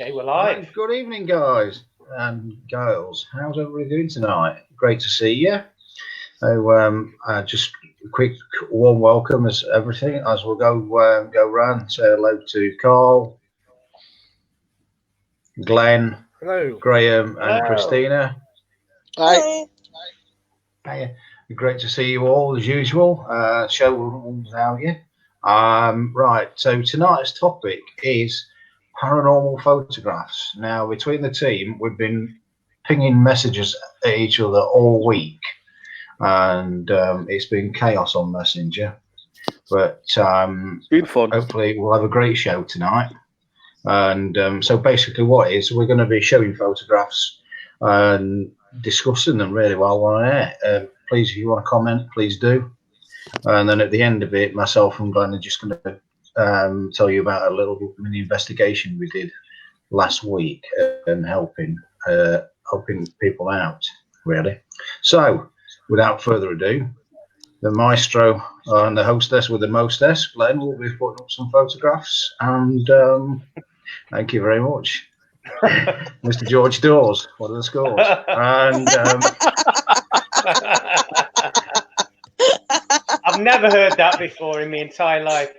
Okay, we're live. Good evening, guys and girls. How's everybody doing tonight? Great to see you. So, just a quick warm welcome as everything as we'll go round. Say hello to Carl, Glenn, hello, Graeme, and Christina. Hi. Hi. Great to see you all as usual. Show without you. Right. So tonight's topic is paranormal photographs. Now, between the team, we've been pinging messages at each other all week, and it's been chaos on Messenger. But been fun. Hopefully, we'll have a great show tonight. And so, basically, what is we're going to be showing photographs and discussing them really while we're on air. Please, if you want to comment, please do. And then at the end of it, myself and Glenn are just going to tell you about a little mini investigation we did last week and helping people out, really. So, without further ado, the maestro and the hostess with the mostess, Glenn, will be putting up some photographs. And thank you very much. Mr. George Dawes, what are the scores? And I've never heard that before in my entire life.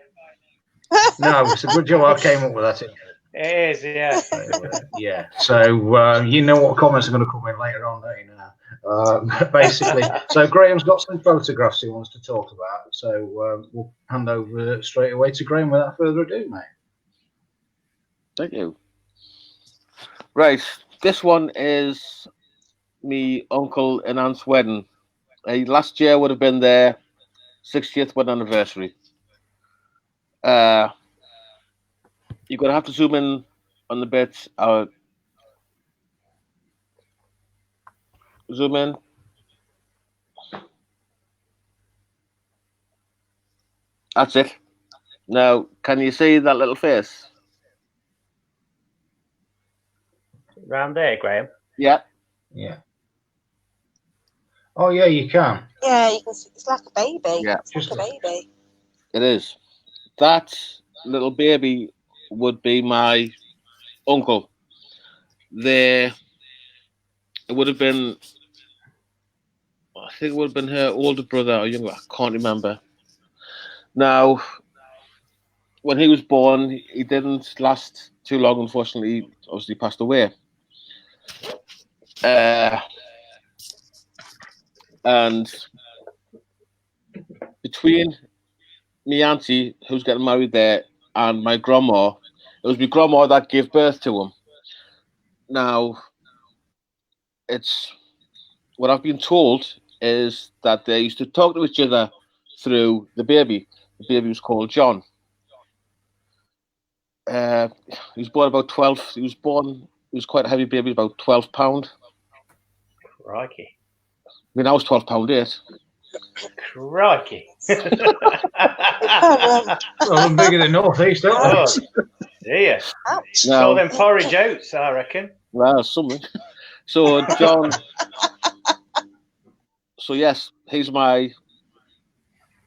no, it's a good job I came up with that. It is, yeah. Yeah. So you know what comments are going to come in later on, don't you know? Basically, so Graham's got some photographs he wants to talk about. So we'll hand over straight away to Graeme without further ado, mate. Thank you. Right, this one is me uncle and aunt's wedding. Last year would have been their 60th wedding anniversary. You're gonna have to zoom in on the bits. Zoom in. That's it. Now, can you see that little face? Round there, Graeme? Yeah. Yeah. Oh, yeah, you can. Yeah, you can see, it's like a baby. Yeah. It's like a baby. It is. That little baby would be my uncle. It would have been, I think it would have been her older brother or younger, I can't remember. Now, when he was born, he didn't last too long, unfortunately. He obviously passed away. And between me auntie, who's getting married there, and my grandma, it was my grandma that gave birth to him. Now, it's what I've been told is that they used to talk to each other through the baby. The baby was called John. He was born about 12. He was quite a heavy baby, about 12 pound. Crikey. I mean, I was 12 pound 8. Crikey. Well, I'm bigger than Northeast, aren't Oh, dear. So them porridge oats, I reckon. Well, something. So, John. So, yes, he's my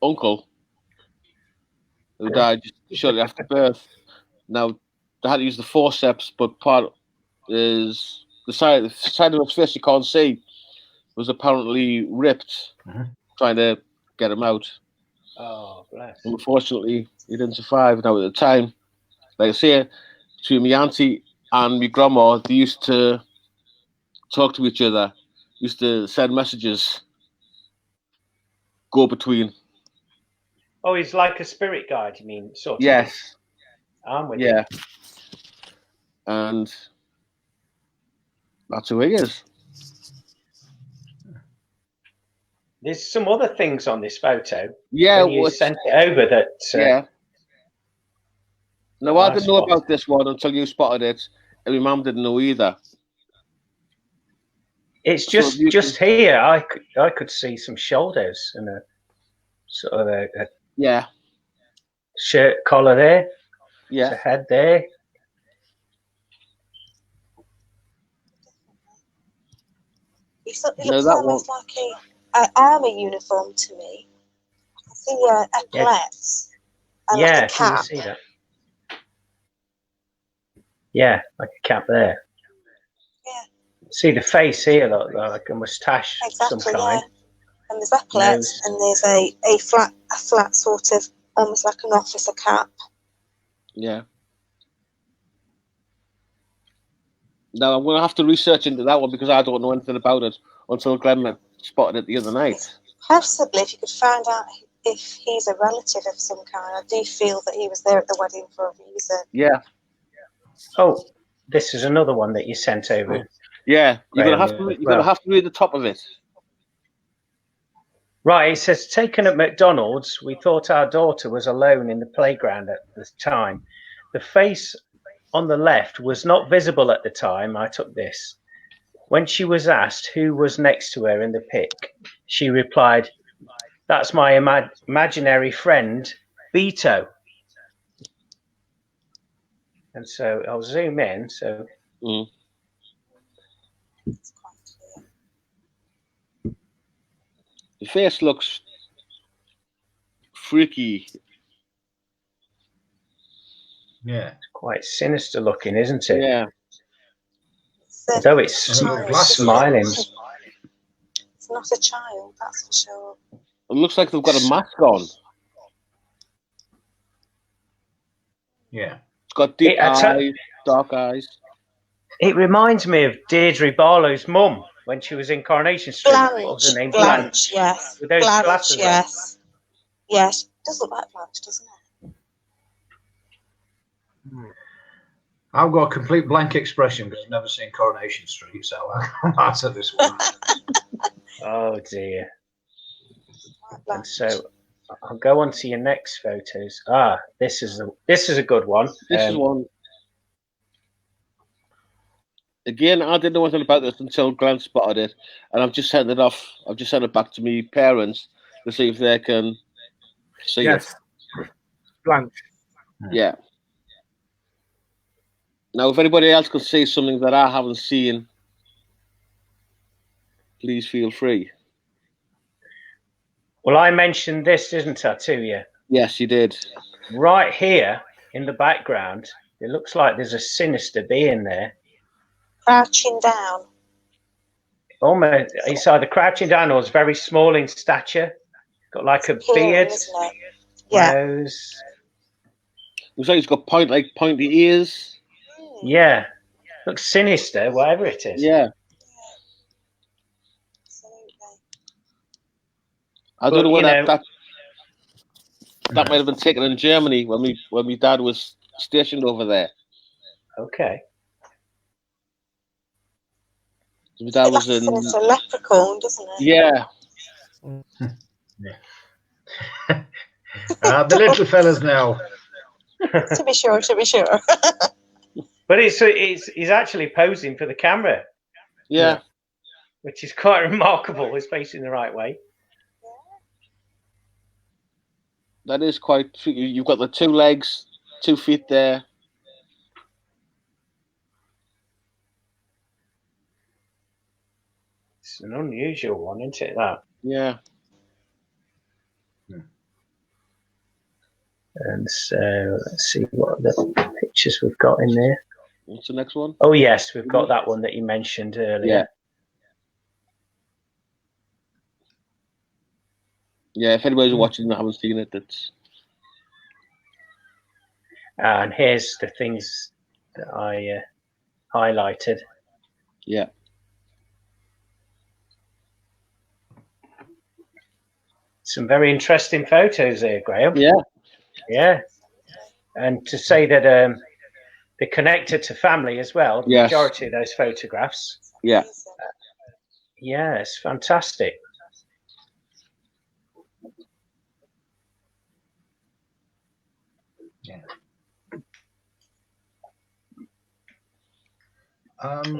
uncle who died shortly after birth. Now, they had to use the forceps, but part is the side of his face you can't see was apparently ripped, trying to get him out. Oh, bless. Unfortunately, he didn't survive. Now, at the time, like I say, between my auntie and my grandma, they used to talk to each other, used to send messages, go between. Oh, he's like a spirit guide, you mean? Sort of. Yes. I'm with you. And that's who he is. There's some other things on this photo. Yeah, when you sent it over that. Yeah. No, I didn't know about this one until you spotted it, and my mum didn't know either. It's just here. I could see some shoulders and a sort of a shirt collar there. Yeah, a head there. It looks almost like an army uniform to me. I can see epaulets and like a cap. Can you see that? Yeah, like a cap there. Yeah. See the face here, look, like a moustache of some kind. Yeah. And there's epaulets, and there's a flat sort of, almost like an officer cap. Yeah. Now I'm going to have to research into that one because I don't know anything about it until Glenn spotted it the other night. Possibly, if you could find out if he's a relative of some kind. I do feel that he was there at the wedding for a reason. Yeah. Oh, this is another one that you sent over. Yeah, you're going to have to read the top of it. Right, it says, taken at McDonald's, we thought our daughter was alone in the playground at the time. The face on the left was not visible at the time I took this. When she was asked who was next to her in the pic, she replied, "That's my imaginary friend, Beto." And so I'll zoom in. So the face looks freaky. Yeah, it's quite sinister looking, isn't it? Yeah. Although it's smiling. It's not a child, that's for sure. It looks like they've got a mask on. Yeah. It's got deep eyes, dark eyes. It reminds me of Deirdre Barlow's mum when she was in Coronation Street. Blanche. What was her name? Blanche, yes. With those glasses yes. On. Yes. Does look like Blanche, doesn't it? I've got a complete blank expression because I've never seen Coronation Street, so I'm out of this one. Oh dear. And so I'll go on to your next photos. This is a good one. This is one. Again, I didn't know anything about this until Glenn spotted it, and I've just sent it off. I've just sent it back to me parents to see if they can see it. Blanche. Yeah. Now, if anybody else can see something that I haven't seen, please feel free. Well, I mentioned this, didn't I, to you? Yes, you did. Right here in the background, it looks like there's a sinister being there. Crouching down. Almost, he's either crouching down or is very small in stature. Got like a beard. Yeah. Nose. Looks like he's got pointy ears. Yeah. Looks sinister, whatever it is. Yeah. I don't know whether that might have been taken in Germany when my dad was stationed over there. Okay. My dad was in. It's a leprechaun, doesn't it? Yeah. The little fellas now. To be sure. But he's actually posing for the camera. Yeah. Which is quite remarkable. He's facing the right way. That is quite tricky. You've got the 2 legs, 2 feet there. It's an unusual one, isn't it, that? Yeah. And so let's see what the pictures we've got in there. What's the next one? Oh, yes, we've got that one that you mentioned earlier. Yeah. Yeah, if anybody's watching and haven't seen it, that's... And here's the things that I highlighted. Yeah. Some very interesting photos there, Graeme. Yeah. Yeah. And to say that they're connected to family as well, the majority of those photographs. Yeah. Yeah, it's fantastic.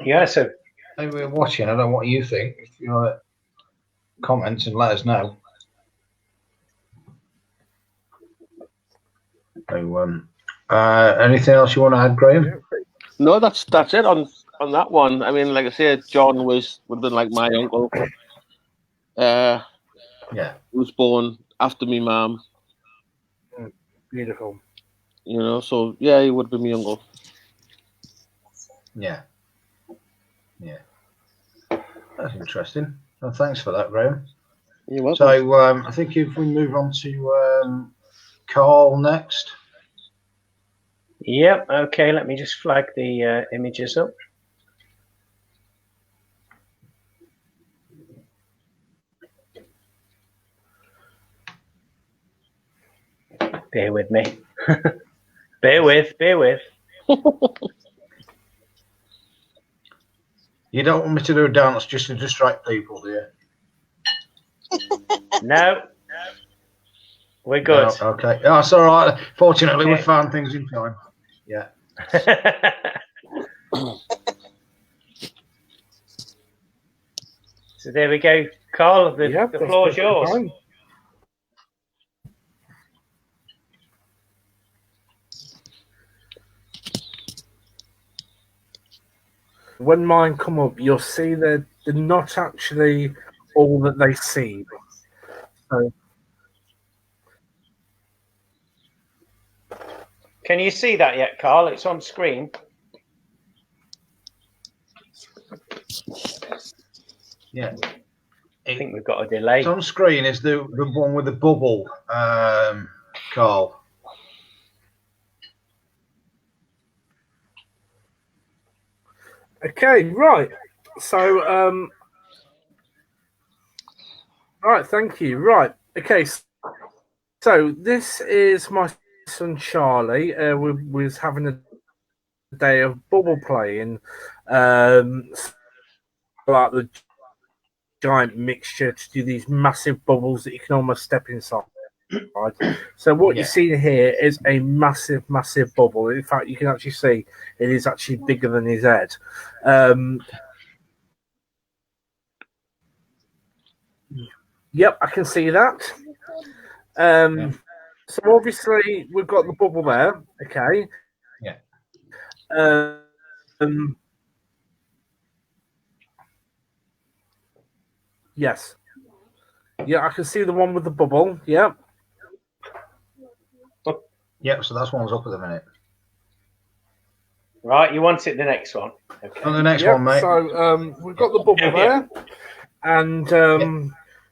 Yeah. So maybe we're watching. I don't know what you think. If you want to comment and let us know. So, anything else you want to add, Graeme? No, that's it on that one. I mean, like I said, John would have been like my uncle. Yeah. He was born after me mum. Beautiful. You know, so yeah, he would be my uncle. Yeah. Yeah. That's interesting. Well, thanks for that, Graeme. You're welcome. So I think if we move on to Carl next. Yep. Okay. Let me just flag the images up. Bear with me. bear with. You don't want me to do a dance just to distract people, do you? No. We're good. No, okay. Oh, it's all right. Fortunately, we found things in time. Yeah. So there we go, Carl. The floor's yours. Fine. When mine come up, you'll see that they're not actually all that they seem. So, Can you see that yet, Carl? It's on screen. Yeah. I think we've got a delay. It's on screen is the one with the bubble, Carl. okay, right. So, right, thank you. Right, okay. So this is my son Charlie. We was having a day of bubble playing, like the giant mixture to do these massive bubbles that you can almost step inside. So what you're seeing here is a massive bubble. In fact, you can actually see it is actually bigger than his head. Yep, I can see that. So obviously we've got the bubble there. Okay. Yeah. Yes. Yeah, I can see the one with the bubble. Yep. Yep, so that's one's up at the minute. Right, you want it the next one. Okay. On the next one, mate. So we've got the bubble there. And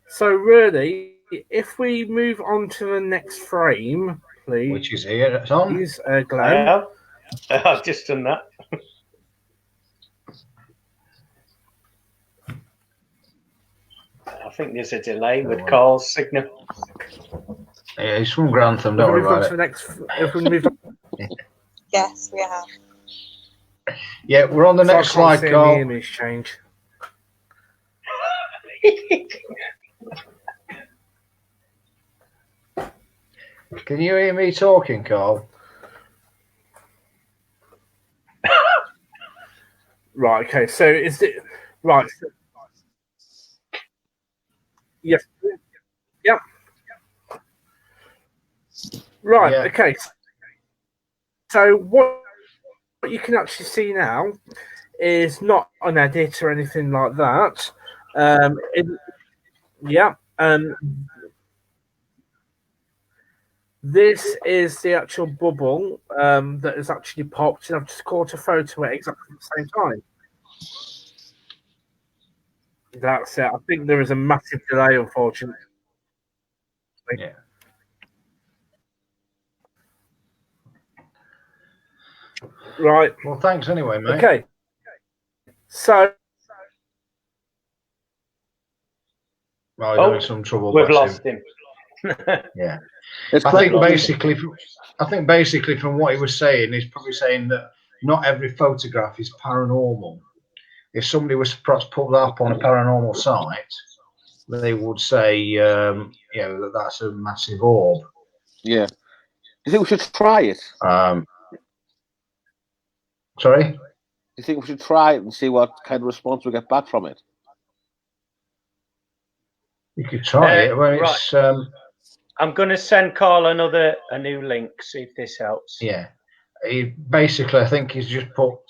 so really, if we move on to the next frame, please. Which is here, it's on. Please, Glenn. Yeah. I've just done that. I think there's a delay with Carl's signal. Yeah, he's from Grantham, don't worry about it. If we move on. Yes, we have. Yeah, we're on the next slide, Carl. The image change. Can you hear me talking, Carl? Right, okay, so is it right? Yes. Yep. Right, okay. So what you can actually see now is not an edit or anything like that. This is the actual bubble that has actually popped, and I've just caught a photo at exactly the same time. That's it. I think there is a massive delay, unfortunately. Yeah. Right. Well, thanks anyway, mate. Okay. So. Well, we're having some trouble. We've lost him. Yeah. I think basically from what he was saying, he's probably saying that not every photograph is paranormal. If somebody was perhaps put that up on a paranormal site, they would say, that that's a massive orb. Yeah. Do you think we should try it? Sorry? Do you think we should try it and see what kind of response we get back from it? You could try it. Well, it's, I'm going to send Carl a new link, see if this helps. Yeah. He basically, I think he's just put,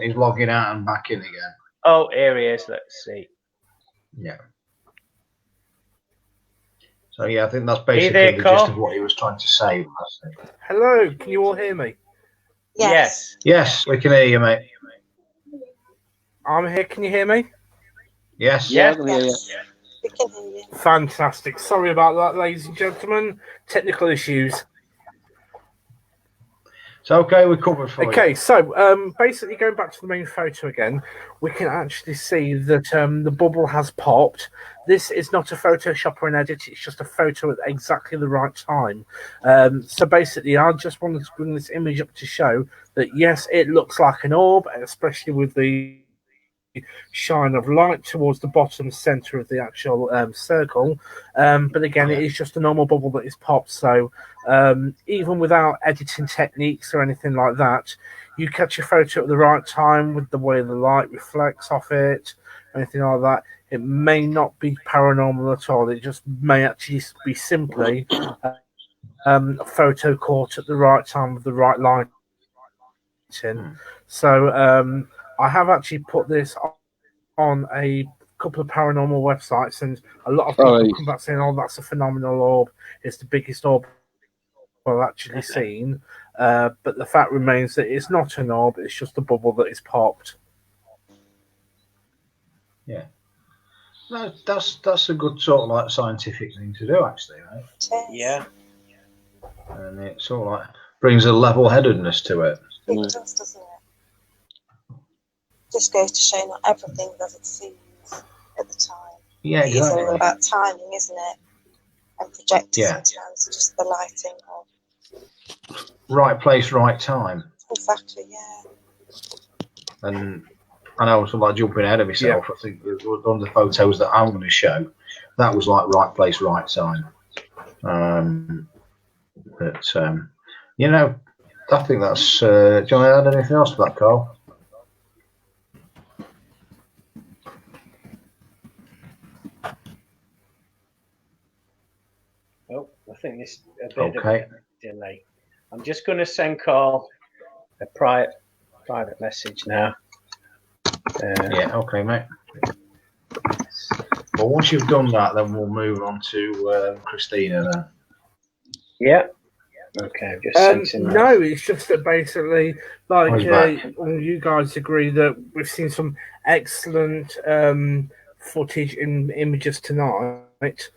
he's logging out and back in again. Oh, here he is. Let's see. Yeah. So, yeah, I think that's basically the gist of what he was trying to say. Hello, can you all hear me? Yes. Yes, we can hear you, mate. I'm here. Can you hear me? Yes. Yeah, I can hear you. Yes, we can hear you. Fantastic. Sorry about that, ladies and gentlemen. Technical issues. It's okay. We covered for you. Okay, so basically going back to the main photo again, we can actually see that the bubble has popped. This is not a Photoshop or an edit, it's just a photo at exactly the right time. So basically, I just wanted to bring this image up to show that, yes, it looks like an orb, especially with the shine of light towards the bottom center of the actual circle. But again, it is just a normal bubble that is popped. So even without editing techniques or anything like that, you catch a photo at the right time with the way the light reflects off it, anything like that. It may not be paranormal at all. It just may actually be simply a photo caught at the right time with the right lighting. So I have actually put this on a couple of paranormal websites, and a lot of people come back saying, "Oh, that's a phenomenal orb. It's the biggest orb I've actually seen." But the fact remains that it's not an orb; it's just a bubble that is popped. Yeah. No, that's a good sort of like scientific thing to do, actually, right? Yeah. And it sort of like brings a level-headedness to it. It does, doesn't it? Just goes to show not everything as it seems at the time. Yeah, It is exactly. all about timing, isn't it? And projectors Yeah. sometimes, just the lighting of. Right place, right time. Exactly, yeah. And I know, sort of like jumping ahead of myself, I think one of the photos that I'm going to show, that was like right place, right time. But you know, I think that's. Do you want to add anything else to that, Carl? Oh, I think this a bit of Okay. a delay. I'm just going to send Carl a private message now. Yeah, okay, mate. Well, once you've done that, then we'll move on to Christina then. Yeah. Okay, I've just sent him that. No, it's just that basically, like, He's back. all you guys agree that we've seen some excellent footage in images tonight.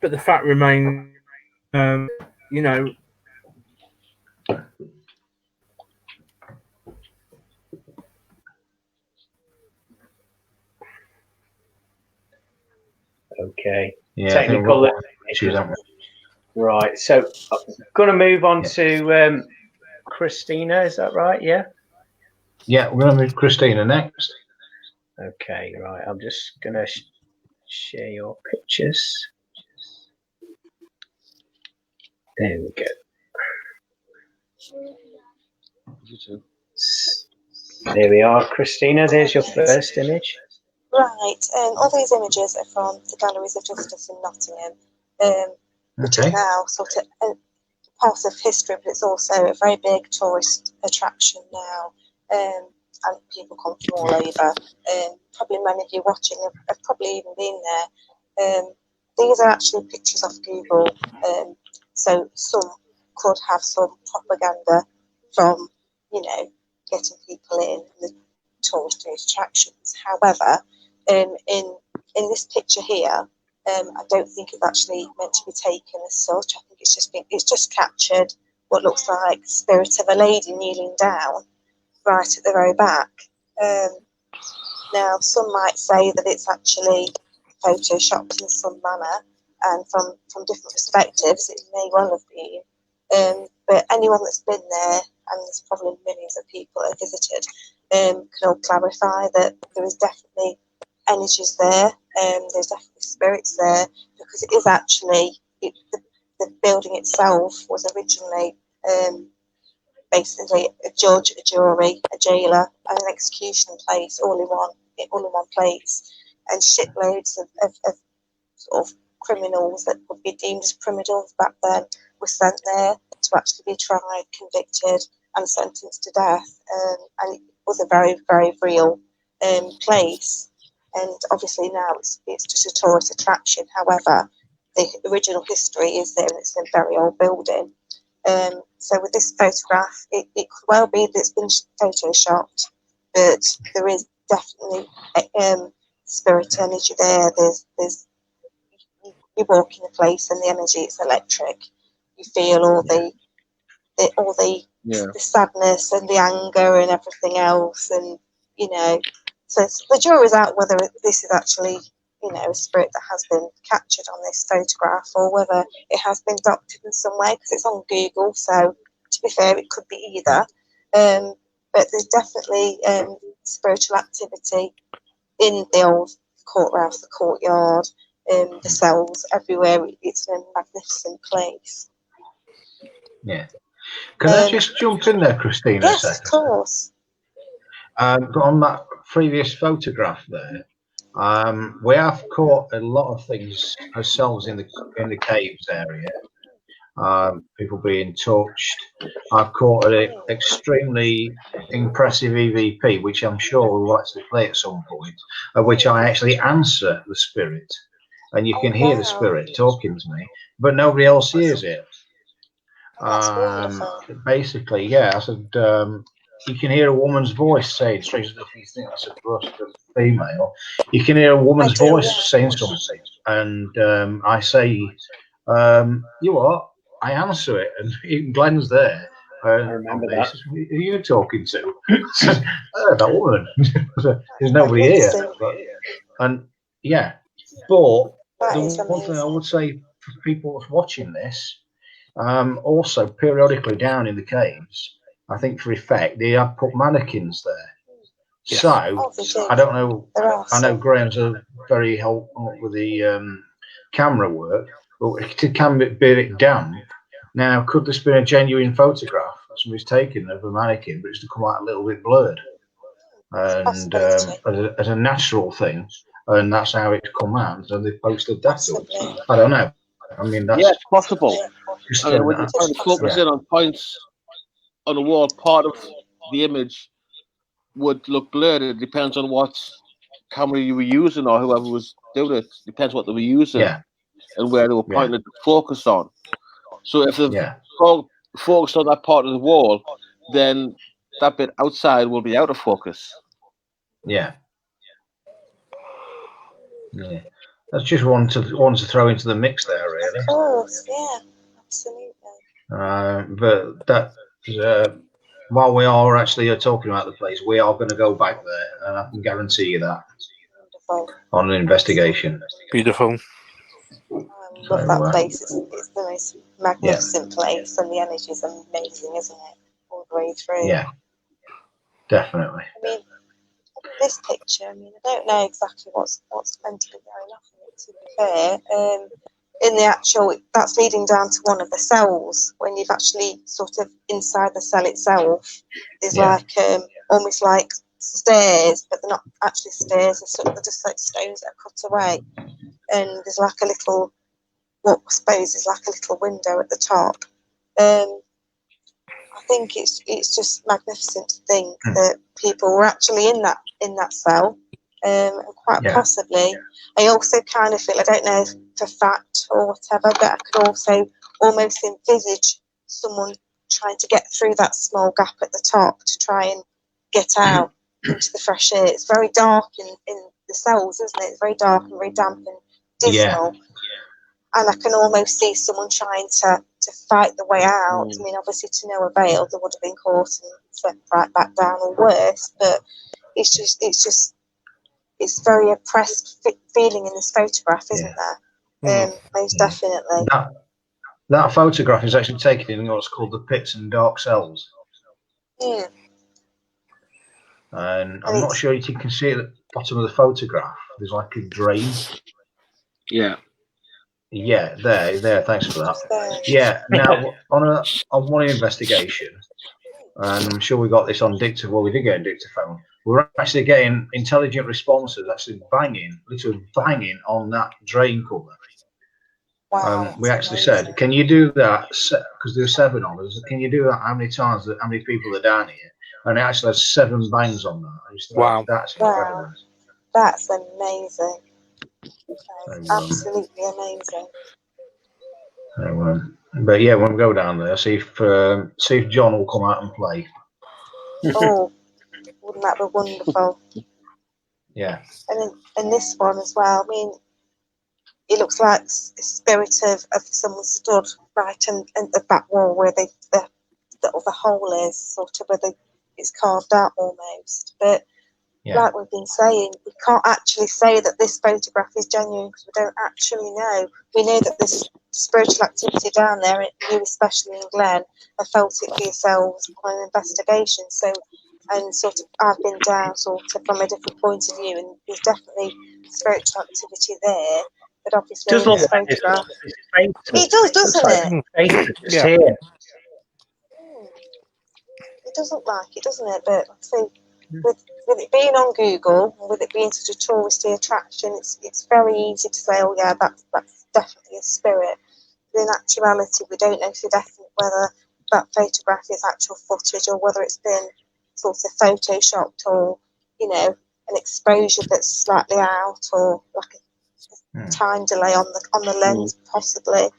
But the fact remains, you know. Okay. Yeah, Technical issues, haven't we? Right. So I'm going to move on to Christina. Is that right? Yeah. Yeah, we're going to move Christina next. Okay. Right. I'm just going to share your pictures. There we go. There we are, Christina. There's your first image. Right, all these images are from the Galleries of Justice in Nottingham, which is now sort of a part of history, but it's also a very big tourist attraction now, and people come from all over. Probably many of you watching have probably even been there. These are actually pictures off Google, so some could have some propaganda from, you know, getting people in the tourist attractions. However, in this picture here, I don't think it's actually meant to be taken as such. I think it's just captured what looks like the spirit of a lady kneeling down right at the very back. Now, some might say that it's actually photoshopped in some manner, and from different perspectives, it may well have been. But anyone that's been there, and there's probably millions of people that have visited, can all clarify that there is definitely energies there, there's definitely spirits there, because it is actually, the building itself was originally basically a judge, a jury, a jailer, and an execution place, all in one place, and shitloads of sort of criminals that would be deemed as criminals back then were sent there to actually be tried, convicted, and sentenced to death. And it was a very, very real place. And obviously now it's just a tourist attraction. However, the original history is there, and it's a very old building. So with this photograph, it could well be that it's been photoshopped, but there is definitely spirit energy there. There's you walk in a place and the energy, it's electric. You feel all the sadness and the anger and everything else, and so the jury is out whether this is actually a spirit that has been captured on this photograph, or whether it has been doctored in some way, because it's on Google, so to be fair, it could be either. But there's definitely spiritual activity in the old courthouse, the courtyard, the cells, everywhere. It's a magnificent place. Yeah. Can I just jump in there, Christina? Yes, of course. On that previous photograph there, we have caught a lot of things ourselves in the caves area. People being touched. I've caught an extremely impressive EVP, which I'm sure we'll actually play at some point, of which I actually answer the spirit, and you can hear the spirit talking to me, but nobody else hears it. Basically, yeah, I said, you can hear a woman's voice saying, strange enough, you think that's a female. You can hear a woman's voice saying something, and I say, you what? I answer it, and Glenn's there. I remember that. Who are you talking to? That woman. There's nobody here. And yeah, but the one thing I would say for people watching this, also periodically down in the caves, I think for effect, they have put mannequins there. Yes. So I don't know. I know Graham's very helpful with the camera work, but it can be it damp. Now, could this be a genuine photograph that somebody's taken of a mannequin, but it's to come out a little bit blurred, and as a natural thing, and that's how it's come out, and they posted that to it. I don't know. I mean, that's possible. I mean, when you're trying to focus in on points on the wall, part of the image would look blurred. It depends on what camera you were using or whoever was doing it. Depends what they were using and where they were pointing to focus on. So if they've focused on that part of the wall, then that bit outside will be out of focus. Yeah. That's just one to throw into the mix there, really. Of course, yeah, absolutely. But that, while we are actually talking about the place, we are going to go back there, and I can guarantee you that. Wonderful. On an investigation. Beautiful. I love that place. It's the most magnificent place, and the energy is amazing, isn't it? All the way through. Yeah, definitely. I mean, this picture, I don't know exactly what's meant to be going off in it, to be fair. In the actual, that's leading down to one of the cells. When you've actually sort of inside the cell itself, there's like almost like stairs, but they're not actually stairs. They're just like stones that are cut away, and there's like a little, what I suppose is like a little window at the top. I think it's just magnificent to think that people were actually in that cell, and quite possibly. I also kind of feel, I don't know if for fact or whatever, but I could also almost envisage someone trying to get through that small gap at the top to try and get out into the fresh air. It's very dark in the cells, isn't it? It's very dark and very damp and dismal. And I can almost see someone trying to fight the way out. I mean, obviously to no avail, they would have been caught and swept right back down, or worse. But it's very oppressed feeling in this photograph, isn't there? Most definitely. That photograph is actually taken in what's called the pits and dark cells. And I'm not sure if you can see at the bottom of the photograph, there's like a drain. Yeah, there. Thanks for that. Yeah. Now on one investigation, and I'm sure we got this on dictaphone. Well, we did get a dictaphone. We're actually getting intelligent responses, actually literally banging on that drain cover. Wow. We actually said, "Can you do that?" Because there's 7 of us. Can you do that? How many times? How many people are down here? And it actually has 7 bangs on that. Wow. That's incredible. That's amazing. Absolutely amazing. But yeah, when we go down there, see if John will come out and play. Oh, Wouldn't that be wonderful? Yeah. And in this one as well, I mean, it looks like the spirit of someone stood right in the back wall where the other hole is, sort of where it's carved out almost. But like we've been saying, we can't actually say that this photograph is genuine because we don't actually know. We know that there's spiritual activity down there, and you especially in Glenn have felt it for yourselves on an investigation. So, and sort of I've been down sort of from a different point of view, and there's definitely spiritual activity there. But obviously, Does in look this like this photograph, face. it does, doesn't it? Face Yeah. here. It does look like it, doesn't it? But like I say, with it being on Google, and with it being such a touristy attraction, it's very easy to say, oh yeah, that's definitely a spirit. But in actuality, we don't know for definite whether that photograph is actual footage or whether it's been sort of photoshopped, or an exposure that's slightly out, or like a time delay on the lens, possibly.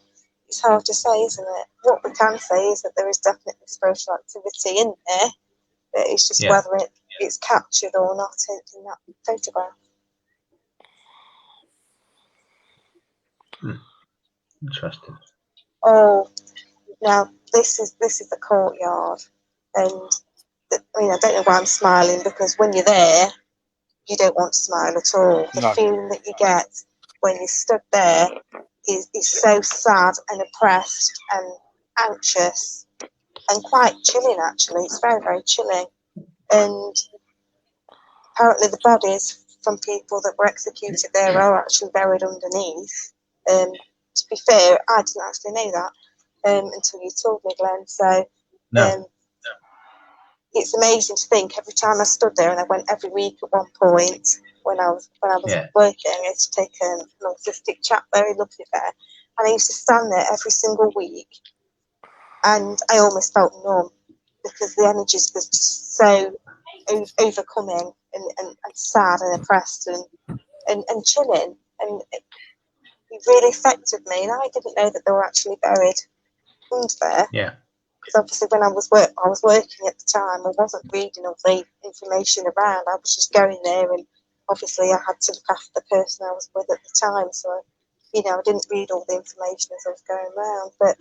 It's hard to say, isn't it? What we can say is that there is definitely spiritual activity in there, but it's just whether it's captured or not in that photograph. Interesting. Oh, now this is the courtyard, and I mean, I don't know why I'm smiling, because when you're there, you don't want to smile at all. The feeling that you get when you stood there is so sad and oppressed and anxious and quite chilling, actually. It's very, very chilling. And apparently the bodies from people that were executed there are actually buried underneath. To be fair, I didn't actually know that until you told me, Glenn. So it's amazing to think every time I stood there, and I went every week at one point when I was working, I used to take an autistic chap, very lovely there, and I used to stand there every single week, and I almost felt numb because the energies was just so overcoming and sad and oppressed and chilling, and it really affected me, and I didn't know that they were actually buried under there. Yeah. Because obviously when I was working at the time, I wasn't reading all the information around. I was just going there, and obviously I had to look after the person I was with at the time. So, I didn't read all the information as I was going around. But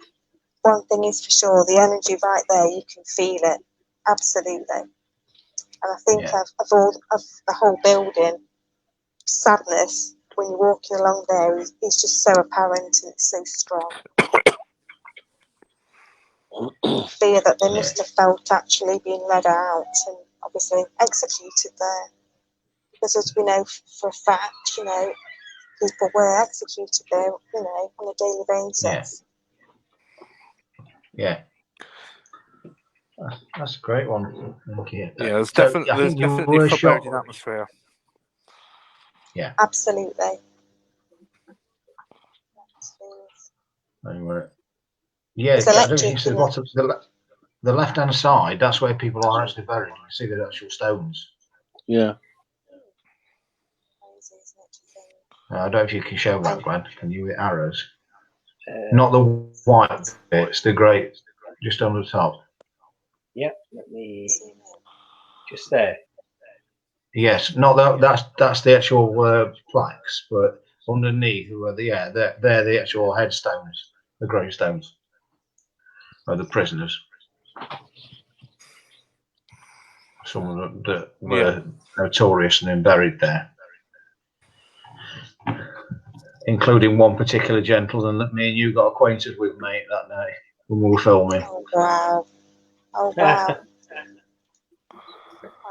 one thing is for sure, the energy right there, you can feel it. Absolutely. And I think of the whole building, sadness when you're walking along there is just so apparent, and it's so strong. Fear that they must have felt actually being led out and obviously executed there, because as we know for a fact, people were executed there, on a daily basis. Yeah. That's a great one. Thank you. Yeah, there's definitely foreboding atmosphere. Yeah. Absolutely. Anyway. Yeah, It's I don't think electric, it's the bottom. The left-hand side, that's where people are actually buried. You see the actual stones. Yeah. I don't know if you can show that, Glenn. Can you with arrows? Not the white bits, the grey, just on the top. Yeah, let me just there. Yes, not that's the actual plaques, but underneath, they're the actual headstones, the gravestones of the prisoners. Some of them that were notorious and then buried there, including one particular gentleman that me and you got acquainted with, mate, that night when we were filming. Oh wow! Oh wow!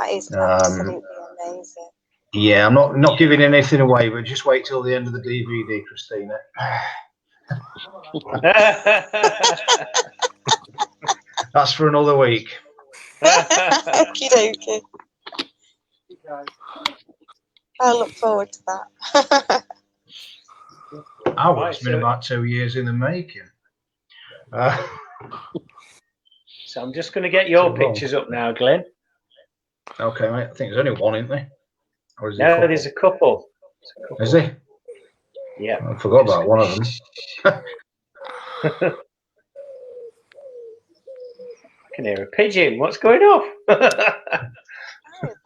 That is absolutely amazing. Yeah, I'm not giving anything away, but just wait till the end of the DVD, Christina. That's for another week. Okie dokie. I look forward to that. It's been about 2 years in the making. So I'm just going to get your pictures up now, Glenn. Okay, mate. I think there's only one, isn't there? Or is No, there's a couple. Is there? Yeah. I forgot about one of them. I can hear a pigeon. What's going off?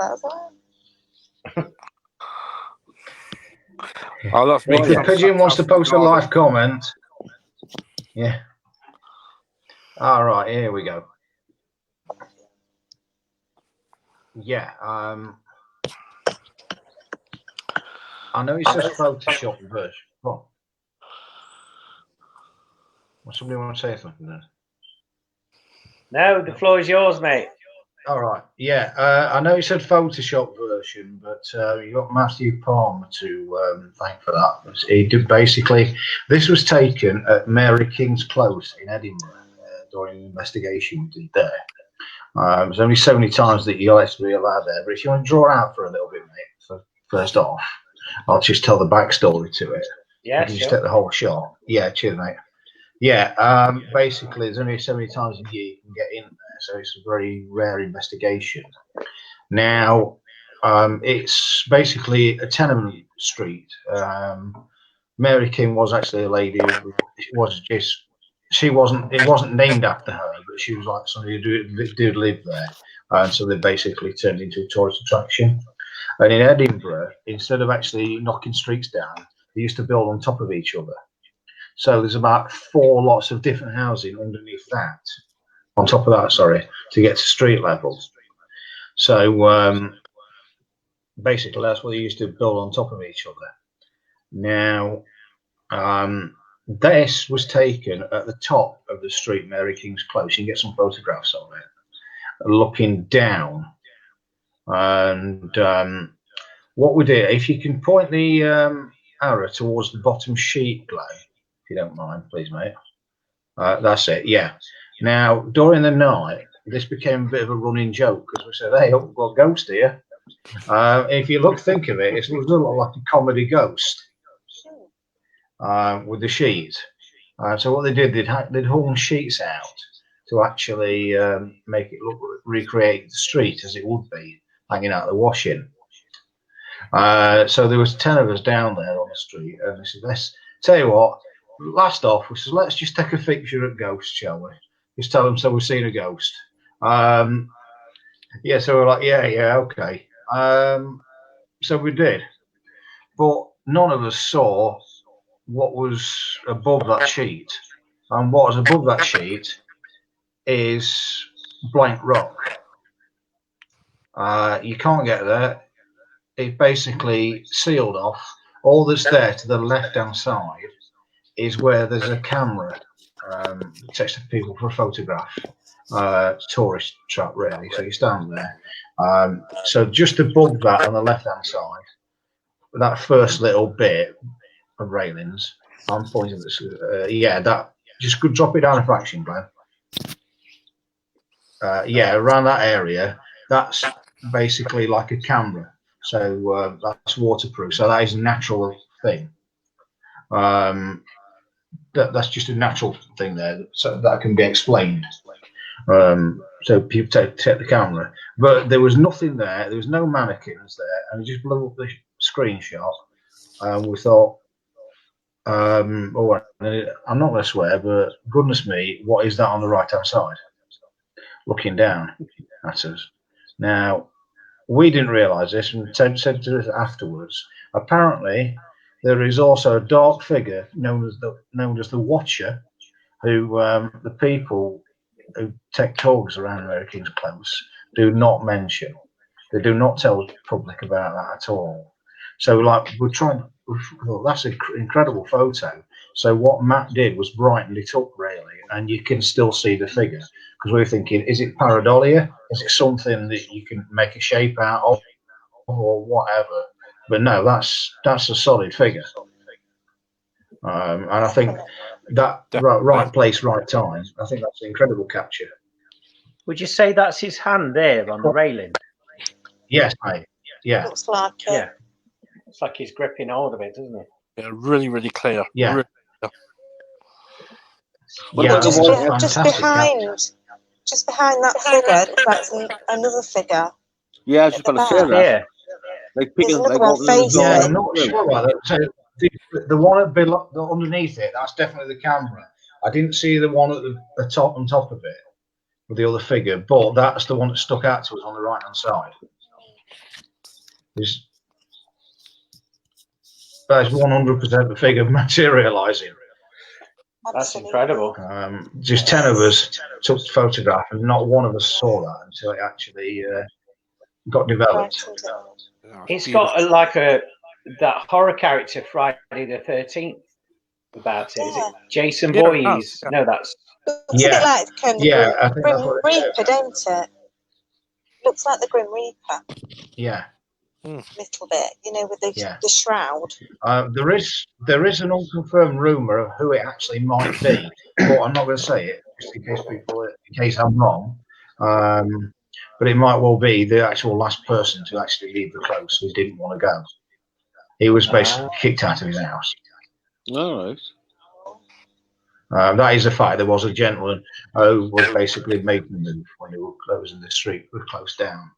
that as well. Oh, that's me. Well, if Pigeon wants to post a live comment. Yeah. All right, here we go. Yeah. I know he says Photoshop version. What? Somebody want to say something then? No, the floor is yours, mate. All right. Yeah. I know he said Photoshop version, but you got Matthew Palmer to thank for that. He did basically. This was taken at Mary King's Close in Edinburgh during an investigation we did there. There's only so many times that you're actually allowed there, but if you want to draw out for a little bit, mate. So first off, I'll just tell the backstory to it. Yeah, you can sure. just take the whole shot. Yeah, cheers, mate. Yeah, basically, there's only so many times a year you can get in there, so it's a very rare investigation. Now, it's basically a tenement street. Mary King was actually a lady who it wasn't named after her, but she was like somebody who did live there, and so they basically turned into a tourist attraction. And in Edinburgh, instead of actually knocking streets down, they used to build on top of each other. So there's about 4 lots of different housing underneath that, on top of that, sorry, to get to street level. So basically that's what they used to build on top of each other. Now, this was taken at the top of the street, Mary King's Close. You can get some photographs of it, looking down. And what we did, if you can point the arrow towards the bottom sheet, Glenn, if you don't mind, please, mate. That's it, yeah. Now, during the night, this became a bit of a running joke because we said, hey, we've got a ghost here. If you think of it, it's a little like a comedy ghost with the sheet. So what they did, they'd hung sheets out to actually make it recreate the street as it would be, hanging out the washing. So there was 10 of us down there on the street, and we said, let's tell you what, last off, we said, let's just take a picture at ghosts, shall we? Just tell them so we've seen a ghost. Yeah, so we're like, yeah, okay. So we did, but none of us saw what was above that sheet. And what was above that sheet is blank rock. You can't get there. It's basically sealed off. All that's there to the left-hand side is where there's a camera that takes the people for a photograph. Tourist trap, really. So you stand there. So just above that on the left-hand side, that first little bit of railings, I'm pointing at this. Yeah, that just could drop it down a fraction, Glenn. Yeah, around that area, that's basically like a camera. So that's waterproof. So that is a natural thing. That's just a natural thing there. So that can be explained. So people take the camera, but there was nothing there. There was no mannequins there, and we just blew up the screenshot. And we thought, I'm not going to swear, but goodness me, what is that on the right-hand side? Looking down at us. Now, we didn't realise this, and said to us afterwards. Apparently, there is also a dark figure known as the Watcher, who the people who take tours around Mary King's Close do not mention. They do not tell the public about that at all. So, like, that's an incredible photo. So what Matt did was brighten it up, really, and you can still see the figure. Because we were thinking, is it pareidolia? Is it something that you can make a shape out of, or whatever? But no, that's a solid figure. And I think that right place, right time, I think that's an incredible capture. Would you say that's his hand there on the railing? Yes, mate. Yeah. Looks like it. Yeah. It's like he's gripping hold of it, doesn't it? Yeah, really, really clear. Yeah. Really clear. Yeah, just behind that figure, that's another figure. Yeah, I was just going to say that. Yeah. Like people, There's like another one facing. Yeah, I'm not sure about that. So the one underneath it, that's definitely the camera. I didn't see the one at the top of it with the other figure, but that's the one that stuck out to us on the right hand side. That is 100% the figure materialising. That's incredible. Just 10 of us took the photograph, and not one of us saw that until it actually got developed. It's got that horror character Friday the 13th about it. Is it Jason Voorhees? No, that's looks a bit like I think Grim Reaper, don't it? Looks like the Grim Reaper. Yeah. Little bit, with the shroud. There is an unconfirmed rumor of who it actually might be, but I'm not going to say it just in case I'm wrong. But it might well be the actual last person to actually leave the close who didn't want to go. He was basically kicked out of his house. All right. That is a fact. There was a gentleman who was basically making the move when they were closing the street, were closed down.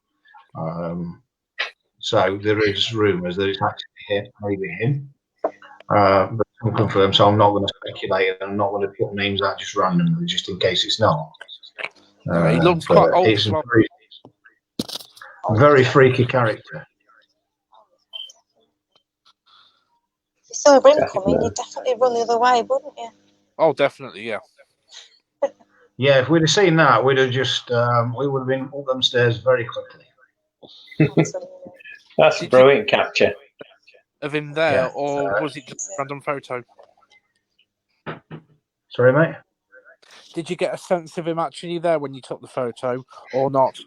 So there is rumours that it's actually maybe him, but it's unconfirmed. So I'm not going to speculate, and I'm not going to put names out just randomly, just in case it's not. He looks quite old. It's a very freaky character. If you saw him coming, you'd definitely run the other way, wouldn't you? Oh, definitely, yeah. Yeah, if we'd have seen that, we'd have just we would have been up them stairs very quickly. That's a brilliant capture of him there, or was it just a random photo? Sorry, mate. Did you get a sense of him actually there when you took the photo, or not?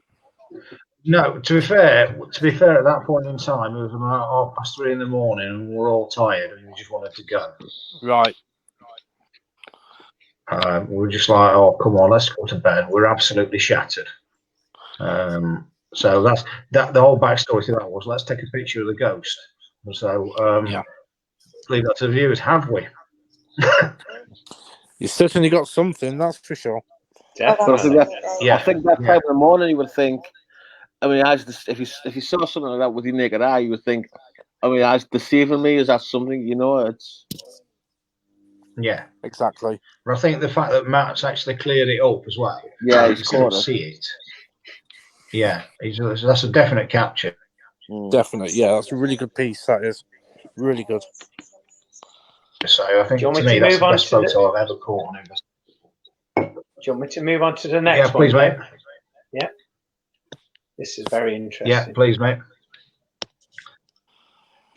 No. To be fair, at that point in time, it was about 3:30 in the morning, and we were all tired, and we just wanted to go. Right. We were just like, "Oh, come on, let's go to bed." We're absolutely shattered. So that's the whole backstory to that was, let's take a picture of the ghost. So leave that to the viewers. Have we? You certainly got something, that's for sure. Definitely. I think that time in the morning you would think, if you saw something like that with your naked eye, you would think, that's deceiving me. Is that something, it's... Yeah. Exactly. But I think the fact that Matt's actually cleared it up as well. Yeah, he's couldn't see it. Yeah, that's a definite capture. Definitely, yeah, that's a really good piece. That is really good. So I think to me that's the best photo I've ever caught on Investigator. Do you want me to move on to the next one? Yeah, please, mate. Yeah, this is very interesting. Yeah, please, mate.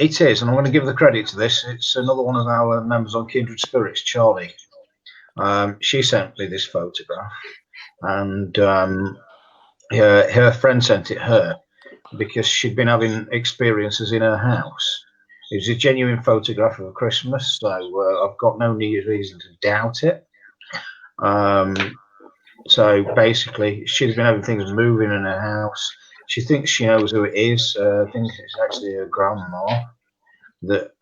It is, and I'm going to give the credit to this. It's another one of our members on Kindred Spirits, Charlie. She sent me this photograph, and her friend sent it her because she'd been having experiences in her house. It was a genuine photograph of Christmas, so I've got no reason to doubt it. So basically, she's been having things moving in her house. She thinks she knows who it is. I think it's actually her grandma, that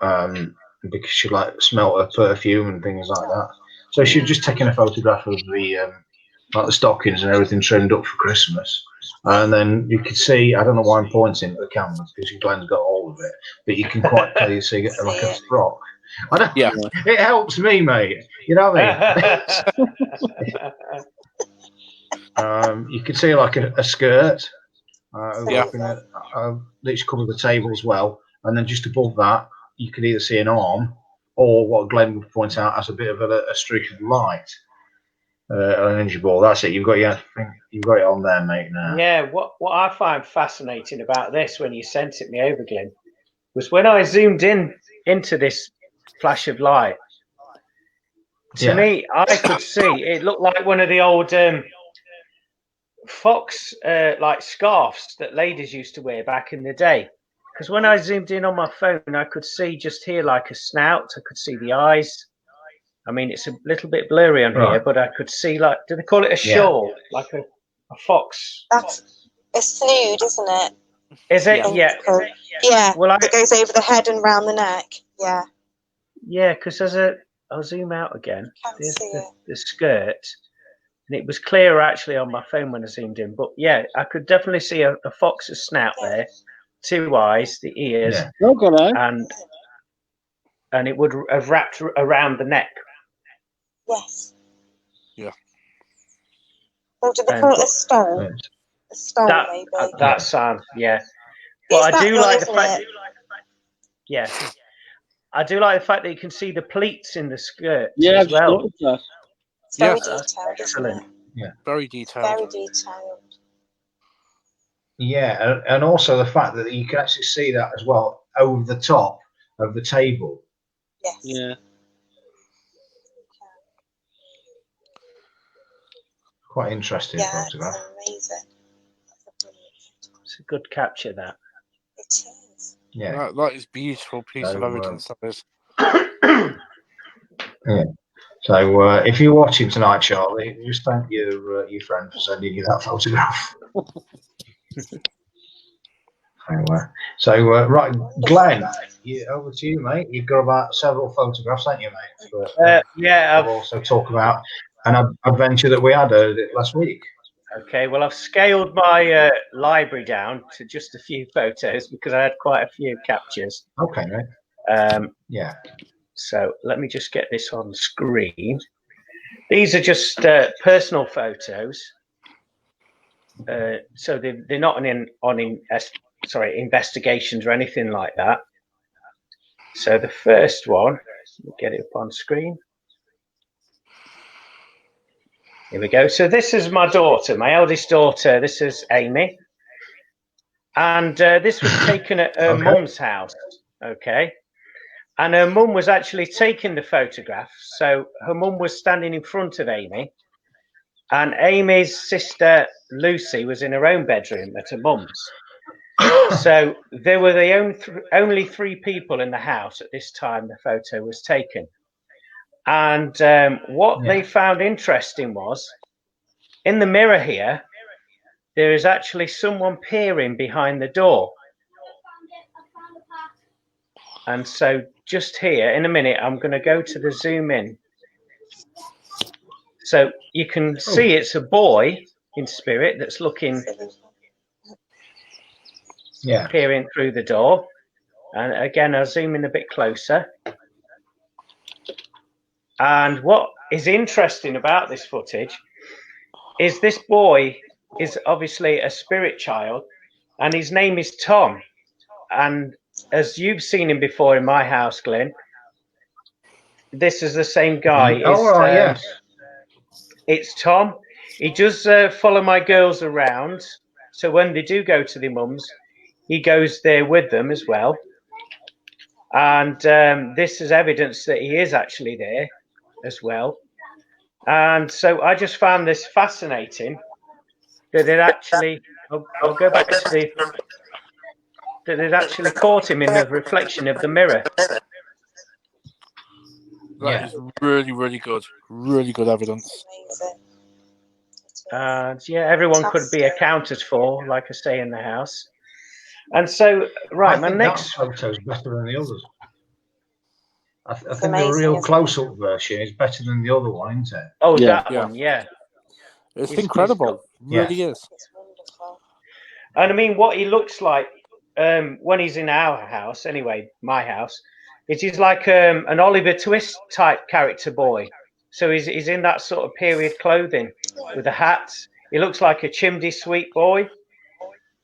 because she smelt her perfume and things like that. So she'd just taken a photograph of the the stockings and everything trimmed up for Christmas. And then you could see, I don't know why I'm pointing at the camera because Glenn's got all of it, but you can quite clearly see like a frock. It helps me, mate. You know what I mean? You can see like a skirt, which covered the table as well. And then just above that, you can either see an arm or what Glenn would point out as a bit of a streak of light. An energy ball. That's it. You've got it on there, mate. Now. Yeah. What I find fascinating about this when you sent it me over, Glynn, was when I zoomed into this flash of light. To me, I could see it looked like one of the old fox like scarves that ladies used to wear back in the day. Because when I zoomed in on my phone, I could see just here like a snout. I could see the eyes. I mean, it's a little bit blurry on here, but I could see do they call it a shawl? Like a fox? That's a snood, isn't it? Is it? Yeah. Yeah. Well, it goes over the head and round the neck. Yeah. Yeah, because I'll zoom out again. There's the skirt. And it was clearer actually on my phone when I zoomed in. But yeah, I could definitely see a fox's snout there, 2 eyes, the ears, and it would have wrapped around the neck. Yes. Yeah. Or do they call it a stone? A stone, maybe. That sound, yeah. But I do like the isn't fact. it? Yeah, I do like the fact that you can see the pleats in the skirt Yeah, as well. look at that. It's very Yeah. detailed, isn't Excellent. it? Very detailed. Very detailed. Yeah, and also the fact that you can actually see that as well over the top of the table. Yes. Yeah. Quite interesting Yeah, photograph. it's amazing. That's a brilliant photograph. It's a good capture, that. It is. Yeah. That is a beautiful piece of So, evidence. That is. Yeah. So if you're watching tonight, Charlie, just thank your friend for sending you that photograph. Right, Glenn, over to you, mate. You've got about several photographs, haven't you, mate? But, Yeah. I'll also talk about an adventure that we had last week. Okay. Well, I've scaled my library down to just a few photos because I had quite a few captures. Okay, mate. Yeah. So let me just get this on screen. These are just personal photos. So they're not investigations or anything like that. So the first one, we'll get it up on screen. Here we go. So this is my daughter, my eldest daughter. This is Amy. And this was taken at her mum's house. Okay. And her mum was actually taking the photograph. So her mum was standing in front of Amy. And Amy's sister, Lucy, was in her own bedroom at her mum's. So there were the only three people in the house at this time the photo was taken. And what they found interesting was, in the mirror here, there is actually someone peering behind the door. And so just here, in a minute, I'm going to go to the zoom in. So you can see it's a boy in spirit that's looking, peering through the door. And again, I'll zoom in a bit closer. And what is interesting about this footage is this boy is obviously a spirit child, and his name is Tom. And as you've seen him before in my house, Glynn, this is the same guy. Yes. It's Tom. He does follow my girls around. So when they do go to their mums, he goes there with them as well. And this is evidence that he is actually there as well. And so I just found this fascinating that it actually, I'll go back to that it actually caught him in the reflection of the mirror. That is really, really good. Really good evidence. And everyone could be accounted for, like I say, in the house. And so, right, my next photo is better than the others. I think the real close-up version is better than the other one, isn't it? Oh, that one, yeah. It's incredible. Really is. It's wonderful. And I mean, what he looks like when he's in our house, anyway, my house, it is like an Oliver Twist type character boy. So he's in that sort of period clothing with a hat. He looks like a chimney sweep boy.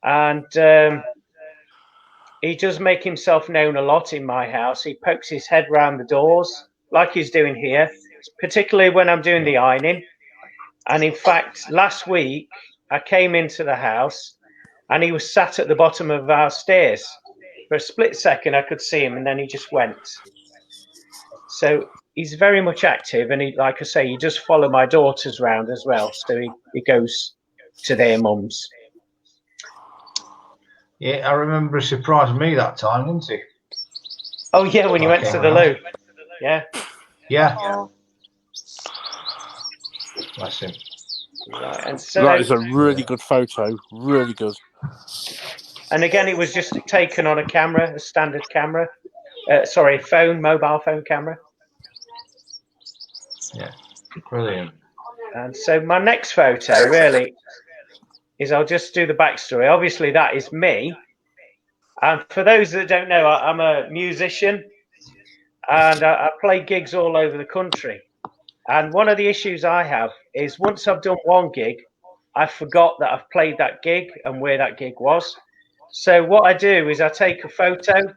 And he does make himself known a lot in my house. He pokes his head round the doors, like he's doing here, particularly when I'm doing the ironing. And in fact, last week, I came into the house and he was sat at the bottom of our stairs. For a split second, I could see him, and then he just went. So he's very much active, and he, like I say, he does follow my daughters round as well. So he goes to their mums. Yeah, I remember he surprised me that time, didn't he? Oh yeah, when you went to the loo. Yeah. Yeah. Bless him. Right, and so that is a really good photo. Really good. And again, it was just taken on a camera, a standard camera. Mobile phone camera. Yeah, brilliant. And so my next photo really is, I'll just do the backstory. Obviously, that is me. And for those that don't know, I'm a musician and I play gigs all over the country. And one of the issues I have is once I've done one gig, I forgot that I've played that gig and where that gig was. So what I do is I take a photo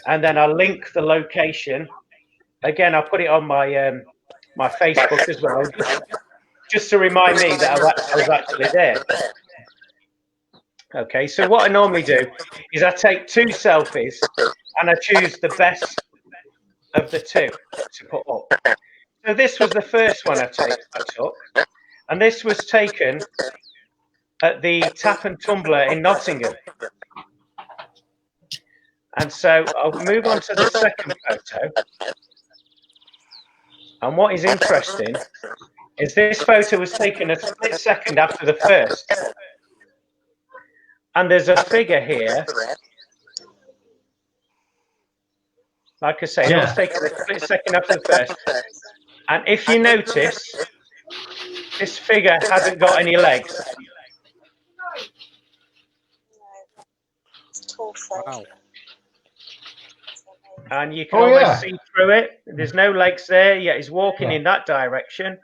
and then I link the location. Again, I'll put it on my my Facebook as well, just to remind me that I was actually there. Okay, so what I normally do is I take 2 selfies and I choose the best of the 2 to put up. So this was the first one I took, and this was taken at the Tap and Tumbler in Nottingham. And so I'll move on to the second photo. And what is interesting is this photo was taken a split second after the first. And there's a figure here. Like I say, that was taken a split second after the first. And if you notice, this figure hasn't got any legs. Wow. And you can almost see through it. There's no legs there, yet he's walking in that direction.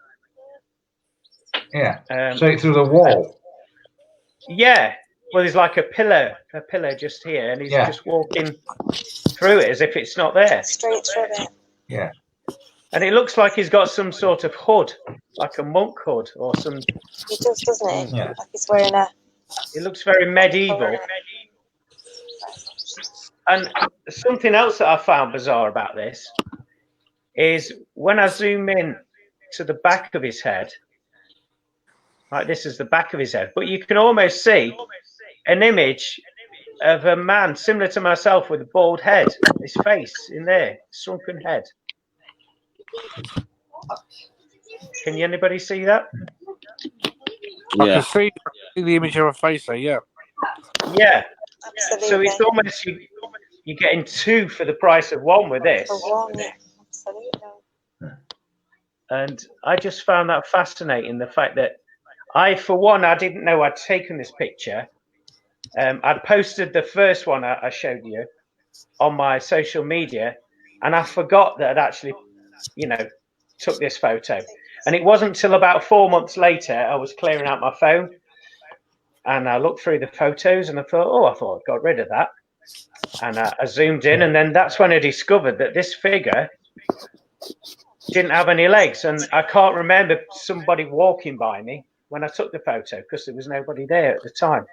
Yeah. Straight through the wall. Yeah. Well, there's like a pillar just here, and he's just walking through it as if it's not there. Straight through it. Yeah. And it looks like he's got some sort of hood, like a monk hood or some. He does, doesn't he? Yeah. Like he's wearing a. It looks very medieval. And something else that I found bizarre about this is when I zoom in to the back of his head, like this is the back of his head, but you can almost see an image of a man similar to myself with a bald head, his face in there, sunken head. Can anybody see that? I can see the image of a face there, yeah. Yeah. Absolutely. So it's almost you're getting 2 for the price of 1 with this. For 1, yeah. Absolutely. And I just found that fascinating, the fact that for one, I didn't know I'd taken this picture. I'd posted the first one I showed you on my social media, and I forgot that I'd actually, took this photo. And it wasn't until about 4 months later I was clearing out my phone, and I looked through the photos, and I thought I got rid of that. And I zoomed in, and then that's when I discovered that this figure didn't have any legs, and I can't remember somebody walking by me when I took the photo because there was nobody there at the time.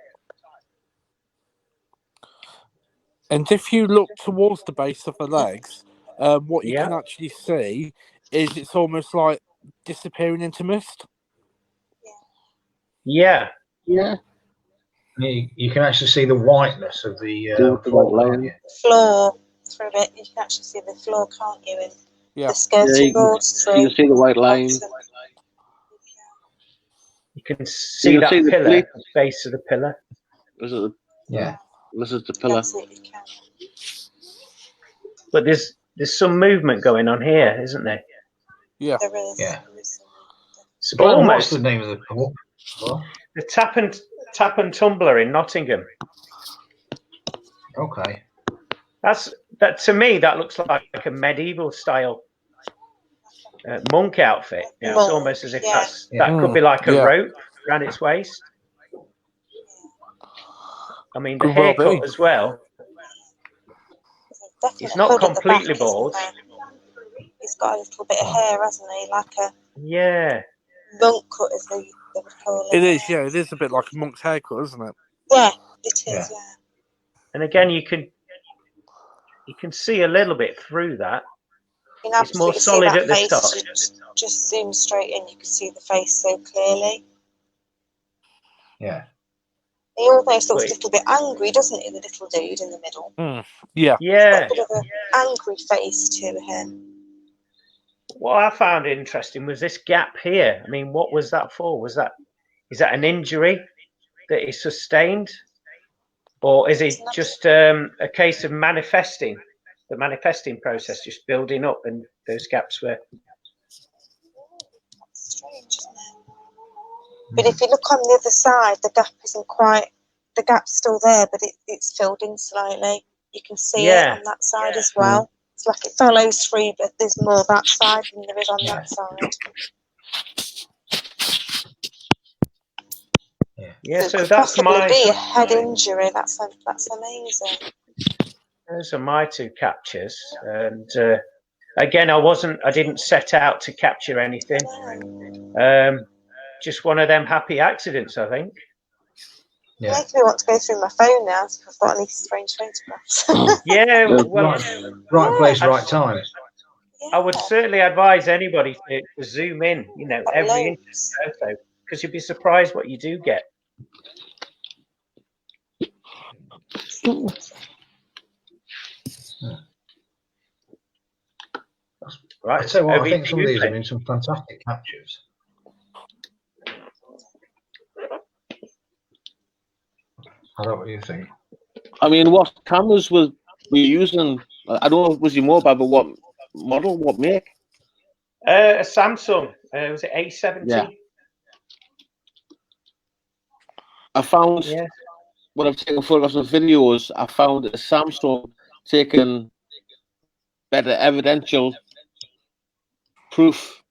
And if you look towards the base of the legs, what you can actually see is it's almost like disappearing into mist. Yeah. Yeah. You can actually see the whiteness of the floor through it. You can actually see the floor, can't you? And the skirting boards through. You can see the white line. You can see that pillar, the base of the pillar. This is the pillar. Absolutely can. But there's some movement going on here, isn't there? Yeah. There is. Yeah. So Glenn, what's the name of the pub? The Tap and Tumbler in Nottingham. Okay. That to me, that looks like a medieval style monk outfit. It's almost as if that could be like a rope around its waist. I mean, the haircut as well. It's not completely bald. He's got a little bit of hair, hasn't he? Like a monk cut, as they would call it. It is, yeah. It is a bit like a monk's haircut, isn't it? Yeah, it is, yeah. And again, you can see a little bit through that. It's more solid at the top. Just zoom straight in, you can see the face so clearly. Yeah. He almost looks a little bit angry, doesn't he, the little dude in the middle? Yeah. Yeah. He's got a bit of an angry face to him. What I found interesting was this gap here. I mean, what was that for? Is that an injury that he sustained? Or is it just a case of manifesting, the manifesting process just building up and those gaps were... That's strange, isn't it? But if you look on the other side, the gap isn't quite... The gap's still there, but it's filled in slightly. You can see it on that side as well. It's like it follows through, but there's more that side than there is on that side. Yeah, So so it could that's possibly my. be a head injury. That's amazing. Those are my two captures, and again, I didn't set out to capture anything. Just one of them happy accidents, I think. Yeah. It makes me want to go through my phone now if I've got any strange photographs. Yeah, well, right place, right time. I would certainly advise anybody to zoom in, every inch of the photo, because you'd be surprised what you do get. Right. I tell you what, I think some of these have been some fantastic captures. I don't know what you think. I mean, what cameras were we using? I don't know if it was your mobile, but what model, what make? A Samsung. Was it A70? Yeah. I found when I've taken photographs and videos, I found a Samsung taking better evidential proof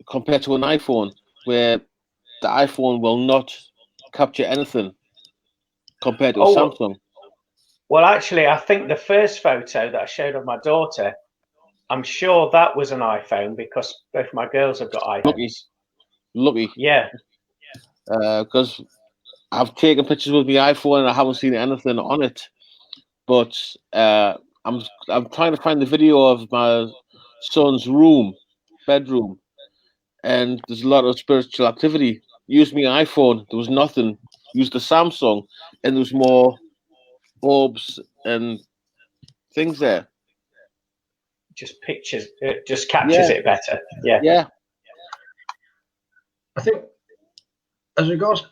compared to an iPhone, where the iPhone will not capture anything compared to a Samsung. Well, actually, I think the first photo that I showed of my daughter, I'm sure that was an iPhone because both my girls have got iPhones. Lucky. Yeah. Because I've taken pictures with my iPhone and I haven't seen anything on it. But I'm trying to find the video of my son's bedroom, and there's a lot of spiritual activity. Used my iPhone, there was nothing. Used the Samsung, and there was more orbs and things there. Just pictures, it just captures it better. Yeah. Yeah. I think as regards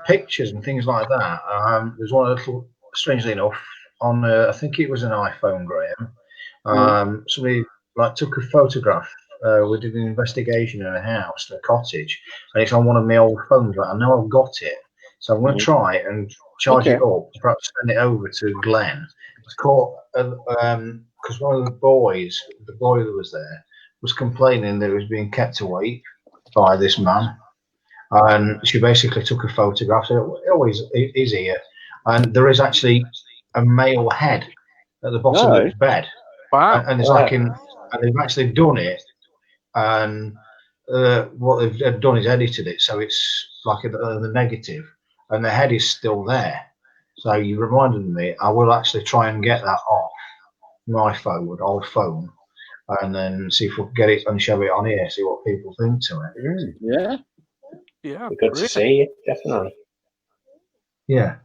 pictures and things like that, there's one little, strangely enough, on I think it was an iPhone, Graeme. Somebody took a photograph. We did an investigation in a house, a cottage, and it's on one of my old phones. But I know I've got it, so I'm going to try and charge it up, perhaps send it over to Glenn. It's caught because one of the boy that was there, was complaining that he was being kept awake by this man, and she basically took a photograph. So it always is here, and there is actually a male head at the bottom of his bed. Wow! And it's and they've actually done it, and what they've done is edited it, so it's like the negative, and the head is still there. So you reminded me, I will actually try and get that off my old phone, and then see if we can get it and show it on here, see what people think to it. Yeah, good to see you, definitely. Yeah.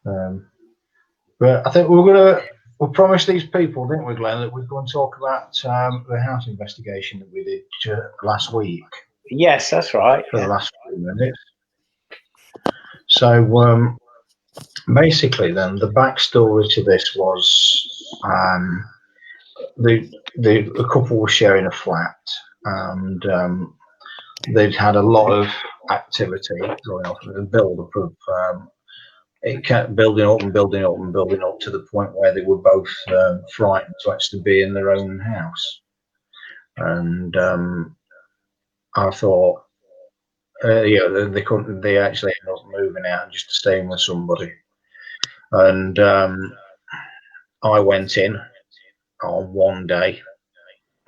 But I think we promised these people, didn't we, Glenn, that we'd go and talk about the house investigation that we did last week. Yes, that's right. For the last few minutes. So basically, then the backstory to this was the couple were sharing a flat, and they'd had a lot of activity going on, the build-up of. It kept building up and building up and building up to the point where they were both frightened to actually be in their own house. And I thought, they couldn't. They actually ended up moving out and just staying with somebody. And I went in on one day.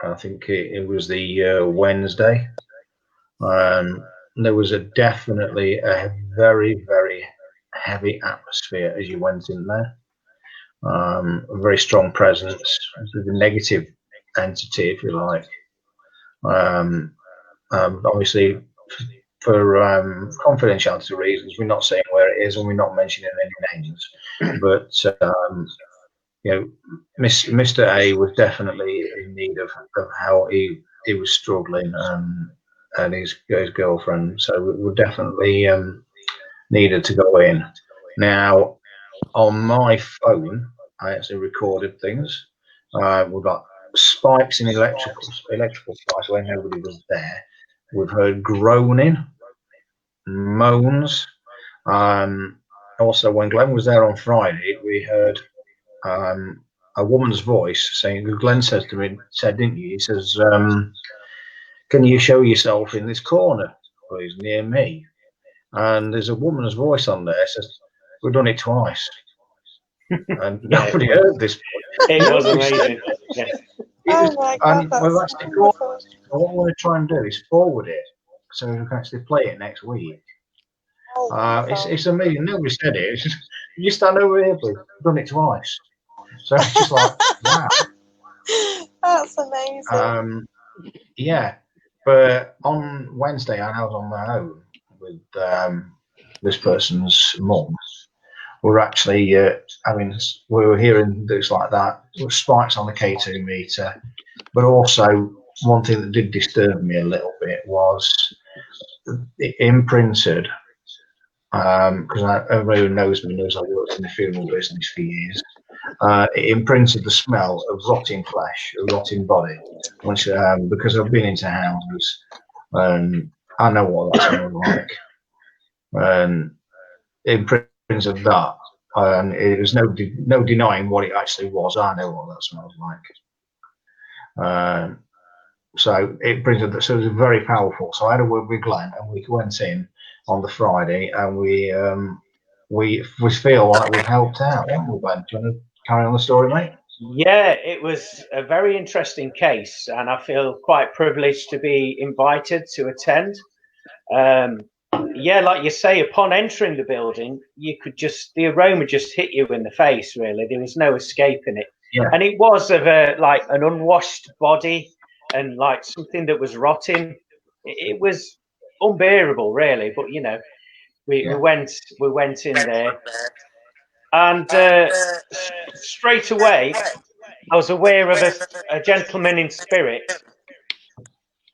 I think it was the Wednesday. There was definitely a very, very heavy atmosphere as you went in there. A very strong presence, a negative entity, if you like. Obviously, for confidentiality reasons, we're not saying where it is and we're not mentioning any names. But Mr. A was definitely in need of how he was struggling, and his girlfriend. So we definitely needed to go in. Now, on my phone, I actually recorded things. We've got spikes in electrical spikes when nobody was there. We've heard groaning, moans. Also, when Glenn was there on Friday, we heard a woman's voice saying, Glenn said, didn't you? He says, can you show yourself in this corner, please, near me? and there's a woman's voice on there says, "We've done it twice," and nobody heard this. It was amazing. Yeah. Oh my God, And that's we've actually got, wonderful. what we want to try and do is forward it so we can actually play it next week. Oh, wonderful. It's amazing. Nobody said it. It's just, you stand over here, but we've done it twice. So it's just like, wow. That's amazing. Yeah. But on Wednesday, I was on my own with this person's mum. We're actually we were hearing things like that, spikes on the K2 meter, but also one thing that did disturb me a little bit was it imprinted, because everybody who knows me knows I've worked in the funeral business for years. It imprinted the smell of rotting flesh, a rotting body, which because I've been into houses and I know what that smells like, and it imprinted that. And it was no denying what it actually was. I know what that smells like. So it brings it. So it was very powerful. So I had a word with Glenn, and we went in on the Friday, and we feel like we've helped out. Haven't we, Glenn? Do you want to carry on the story, mate? Yeah, it was a very interesting case, and I feel quite privileged to be invited to attend. Yeah, like you say, upon entering the building, the aroma just hit you in the face, really. There was no escaping it. Yeah. And it was of like an unwashed body and like something that was rotting. It was unbearable, really. But, you know, we went in there, and straight away I was aware of a gentleman in spirit.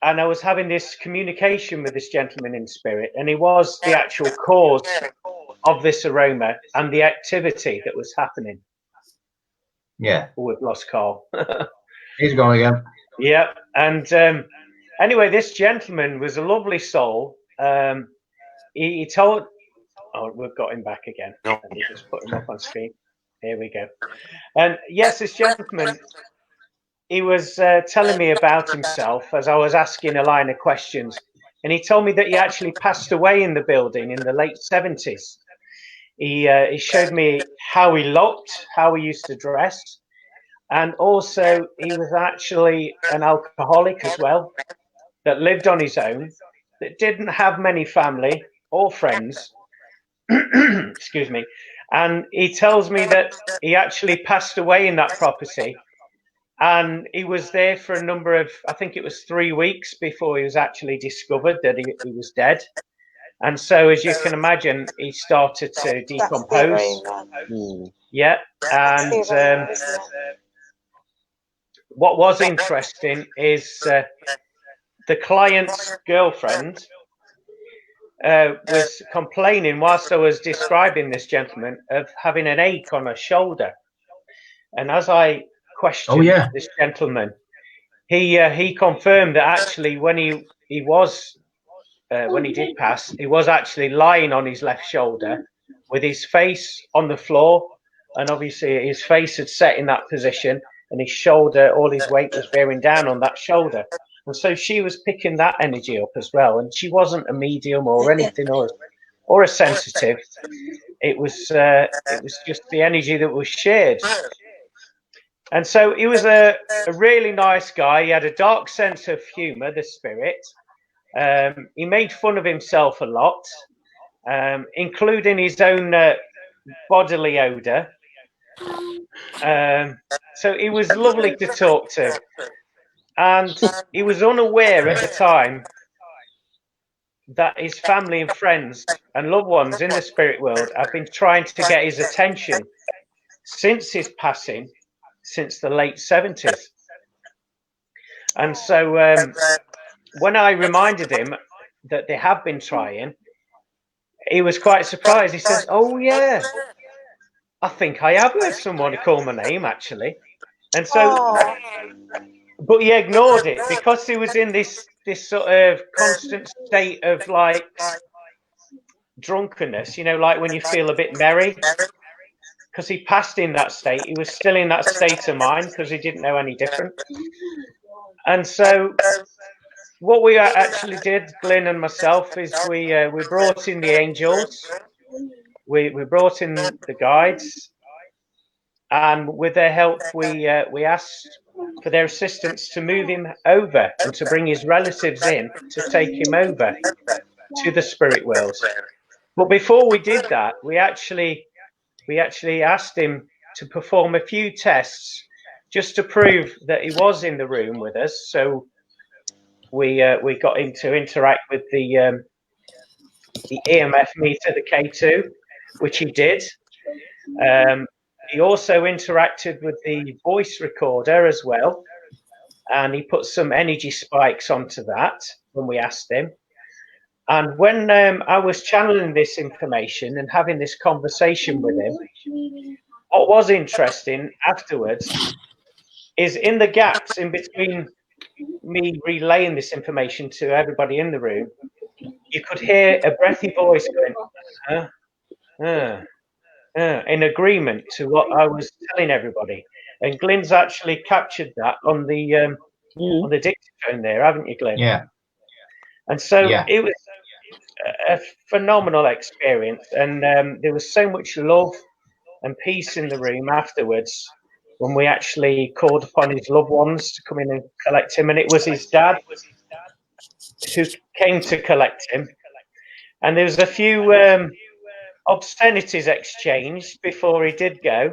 And I was having this communication with this gentleman in spirit, and he was the actual cause of this aroma and the activity that was happening. Yeah. Oh, we've lost Carl. He's gone again. Yeah. And anyway, this gentleman was a lovely soul. He told... Oh, we've got him back again. Let me just put him up on screen. Here we go. And yes, this gentleman... He was telling me about himself as I was asking a line of questions, and he told me that he actually passed away in the building in the late 70s. He showed me how he looked, how he used to dress, and also he was actually an alcoholic as well, that lived on his own, that didn't have many family or friends. Excuse me. And he tells me that he actually passed away in that property. And he was there for a number of, I think it was 3 weeks before he was actually discovered that he was dead. And so, as you can imagine, he started to decompose. Yeah. And what was interesting is the client's girlfriend was complaining whilst I was describing this gentleman of having an ache on her shoulder. And as I questioned this gentleman, he confirmed that actually when he did pass, he was actually lying on his left shoulder with his face on the floor, and obviously his face had set in that position, and his shoulder, all his weight was bearing down on that shoulder. And so she was picking that energy up as well, and she wasn't a medium or anything or a sensitive. It was just the energy that was shared. And so he was a really nice guy. He had a dark sense of humor, the spirit. He made fun of himself a lot, including his own bodily odor. So he was lovely to talk to. And he was unaware at the time that his family and friends and loved ones in the spirit world have been trying to get his attention since his passing, since the late 70s. And so when I reminded him that they have been trying, he was quite surprised. He says, "Oh yeah, I think I have heard someone call my name actually." And so, but he ignored it because he was in this sort of constant state of like drunkenness, you know, like when you feel a bit merry. Because he passed in that state, he was still in that state of mind because he didn't know any different. And so what we actually did, Glynn and myself, is we brought in the angels, we brought in the guides, and with their help, we asked for their assistance to move him over and to bring his relatives in to take him over to the spirit world. But before we did that, we actually asked him to perform a few tests just to prove that he was in the room with us. So we got him to interact with the EMF meter, the K2, which he did. He also interacted with the voice recorder as well, and he put some energy spikes onto that when we asked him. And when I was channeling this information and having this conversation with him, what was interesting afterwards is in the gaps in between me relaying this information to everybody in the room, you could hear a breathy voice going, in agreement to what I was telling everybody. And Glynn's actually captured that on the dictaphone there, haven't you, Glynn? Yeah. And so it was a phenomenal experience, and there was so much love and peace in the room afterwards when we actually called upon his loved ones to come in and collect him. And it was his dad who came to collect him. And there was a few obscenities exchanged before he did go,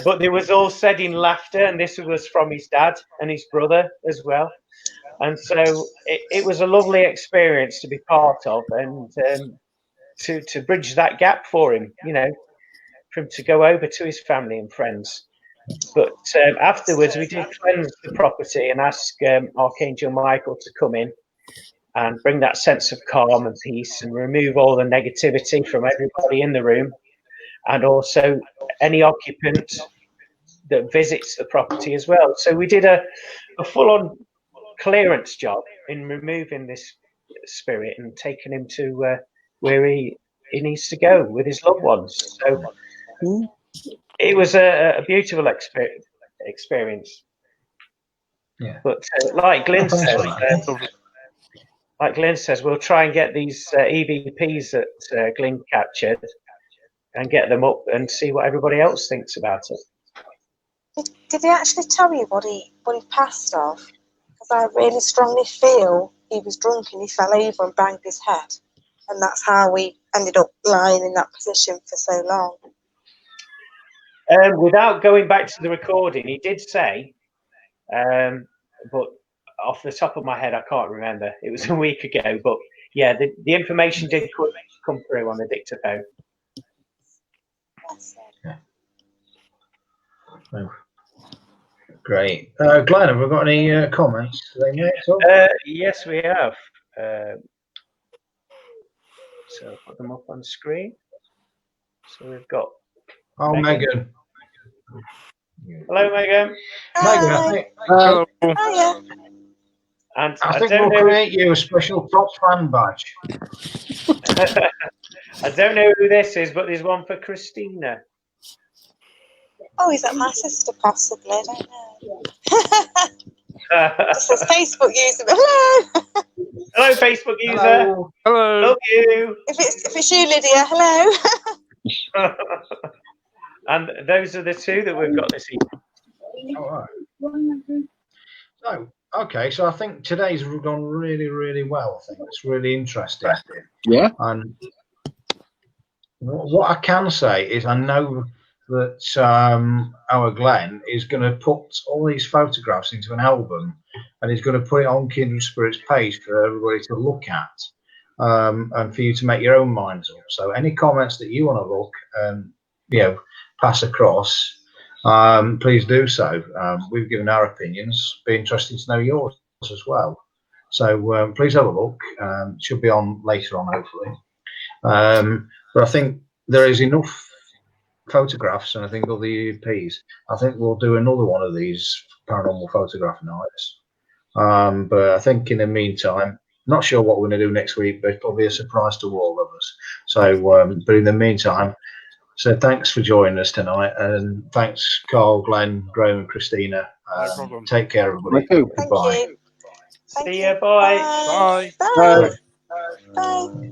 but there was all said in laughter, and this was from his dad and his brother as well. And so it was a lovely experience to be part of, and to bridge that gap for him, you know, for him to go over to his family and friends. But afterwards, we did cleanse the property and ask Archangel Michael to come in and bring that sense of calm and peace and remove all the negativity from everybody in the room, and also any occupant that visits the property as well. So we did a full-on clearance job in removing this spirit and taking him to where he needs to go with his loved ones. So it was a beautiful experience. Yeah. But like Glynn says, we'll try and get these EVPs that Glynn captured and get them up and see what everybody else thinks about it. Did he actually tell you what he passed of? Because I really strongly feel he was drunk and he fell over and banged his head, and that's how we ended up lying in that position for so long. Without going back to the recording, he did say, but off the top of my head, I can't remember. It was a week ago, but yeah, the information did come through on the dictaphone. Yeah. Oh, great. Glenn, have we got any comments? Yes, we have. So I'll put them up on screen. So we've got. Oh, Megan. Hello, Megan. Megan, Hello. Hiya. And I think we'll create you a special top fan badge. I don't know who this is, but there's one for Christina. Oh, is that my sister possibly? I don't know. It says Facebook user. Hello. Hello, Facebook user. Hello. Hello. Love you. If it's you, Lydia, hello. And those are the two that we've got this evening. All right. So, okay, so I think today's gone really, really well. I think it's really interesting. Yeah. And what I can say is I know that our Glenn is going to put all these photographs into an album, and he's going to put it on Kindred Spirits page for everybody to look at, and for you to make your own minds up. So any comments that you want to look and pass across, please do so. We've given our opinions. Be interesting to know yours as well. So please have a look. It should be on later on, hopefully. But I think there is enough photographs, and I think all the EVPs. I think we'll do another one of these paranormal photograph nights. But I think in the meantime, not sure what we're going to do next week, but it's probably a surprise to all of us. So, but in the meantime, so thanks for joining us tonight, and thanks, Carl, Glenn, Graeme, and Christina. No problem. Take care, everybody. Thank you. Goodbye. Thank you. Thank See you. you. Bye. Bye. Bye. Bye.